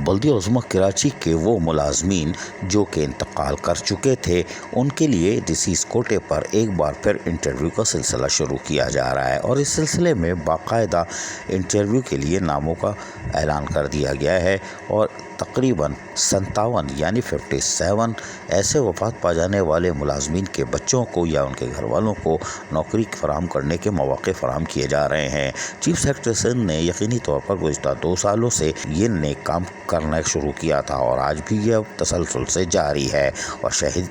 بلدیہ عظمیٰ کراچی کے وہ ملازمین جو کہ انتقال کر چکے تھے، ان کے لیے ڈسیز کوٹے پر ایک بار پھر انٹرویو کا سلسلہ شروع کیا جا رہا ہے، اور اس سلسلے میں باقاعدہ انٹرویو کے لیے ناموں کا اعلان کر دیا گیا ہے، اور تقریباً 57 یعنی 57 ایسے وفات پا جانے والے ملازمین کے بچوں کو یا ان کے گھر والوں کو نوکری فراہم کرنے کے مواقع فراہم کیے جا رہے ہیں۔ چیف سیکرٹری سندھ نے یقینی طور پر گزشتہ 2 سالوں سے یہ نیک کام کرنا شروع کیا تھا، اور آج بھی یہ تسلسل سے جاری ہے، اور شاید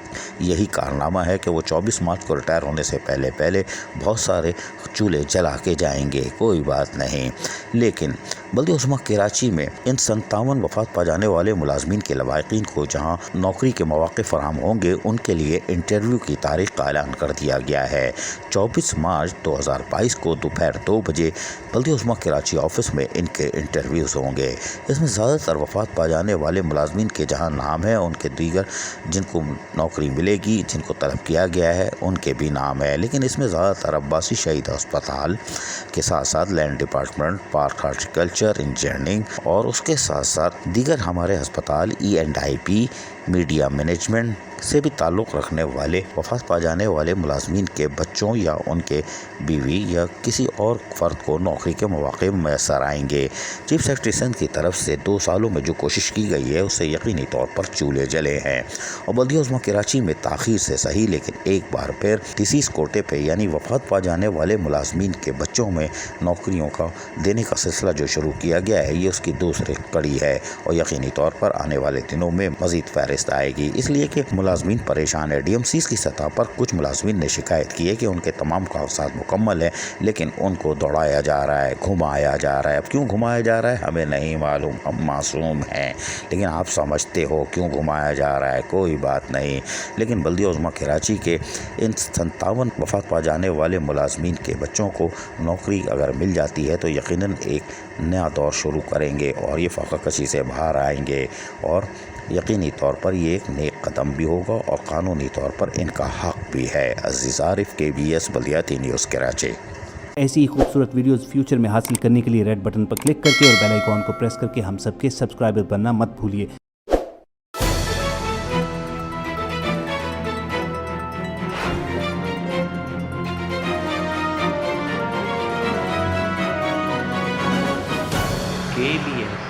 یہی کارنامہ ہے کہ وہ 24 مارچ کو ریٹائر ہونے سے پہلے بہت سارے چولہے جلا کے جائیں گے۔ کوئی بات نہیں، لیکن بلدیہ عظمیٰ کراچی میں ان 57 وفات پا جانے والے ملازمین کے لواحقین کو جہاں نوکری کے مواقع فراہم ہوں گے، ان کے لیے انٹرویو کی تاریخ کا اعلان کر دیا گیا ہے۔ 24 مارچ 2022 کو دوپہر 2 بجے بلدیہ عظمیٰ کراچی آفس میں ان کے انٹرویوز ہوں گے۔ اس میں زیادہ تر وفات پا جانے والے ملازمین کے جہاں نام ہے، ان کے دیگر جن کو نوکری ملے گی، جن کو طلب کیا گیا ہے، ان کے بھی نام ہے، لیکن اس میں زیادہ تر عباسی شہید ہسپتال کے ساتھ ساتھ land department, park horticulture, engineering, اور اس کے ساتھ ساتھ دیگر ہمارے ہسپتال ENDIP، میڈیا مینجمنٹ سے بھی تعلق رکھنے والے وفات پا جانے والے ملازمین کے بچوں یا ان کے بیوی یا کسی اور فرد کو نوکری کے مواقع میسر آئیں گے۔ چیف سیکرٹری سندھ کی طرف سے 2 سالوں میں جو کوشش کی گئی ہے، اسے یقینی طور پر چولہے جلے ہیں، اور بلدیہ عظمیٰ کراچی میں تاخیر سے صحیح لیکن ایک بار پھر ڈسیز کوٹے پہ یعنی وفات پا جانے والے ملازمین کے بچوں میں نوکریوں کا دینے کا سلسلہ جو شروع کیا گیا ہے، یہ اس کی دوسری کڑی ہے، اور یقینی طور پر آنے والے دنوں میں مزید فہرست آئے گی، اس لیے کہ ملازمین پریشان ہے۔ DMCs کی سطح پر کچھ ملازمین نے شکایت کی ہے کہ ان کے تمام کاغذات مکمل ہیں، لیکن ان کو دوڑایا جا رہا ہے، گھمایا جا رہا ہے۔ اب کیوں گھمایا جا رہا ہے ہمیں نہیں معلوم، ہم معصوم ہیں، لیکن آپ سمجھتے ہو کیوں گھمایا جا رہا ہے، کوئی بات نہیں۔ لیکن بلدیہ عظمیٰ کراچی کے ان 57 وفات پا جانے والے ملازمین کے بچوں کو نوکری اگر مل جاتی ہے تو یقیناً ایک نیا دور شروع کریں گے، اور یہ فاقہ کشی سے باہر آئیں گے، اور یقینی طور پر یہ ایک نیک قدم بھی ہوگا، اور قانونی طور پر ان کا حق بھی ہے۔ عزیز عارف، KBS بلدیاتی نیوز کراچی۔ ایسی ہی خوبصورت ویڈیوز فیوچر میں حاصل کرنے کے لیے ریڈ بٹن پر کلک کر کے اور بیل آئیکن کو پریس کر کے ہم سب کے سبسکرائبر بننا مت بھولیے۔ KBS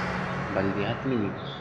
بلدیاتی نیوز۔